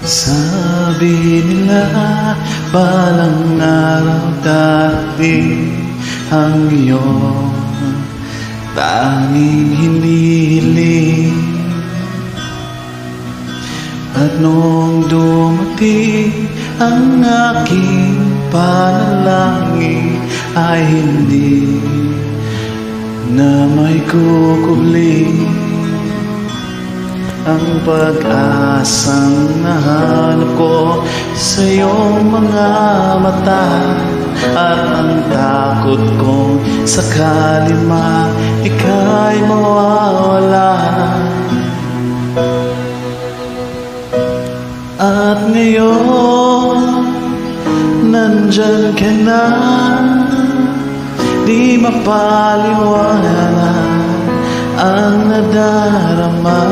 Sabi nila balang araw darating ang iyong tanging hinihiling. At nung dumating ang aking panalangin ay hindi na may kukubli ang pag-asang nahanap ko sa iyong mga mata. At ang takot kong sakali ika'y mawawala. At ngayon nandyan ka na, di mapaliwanag ang nadarama.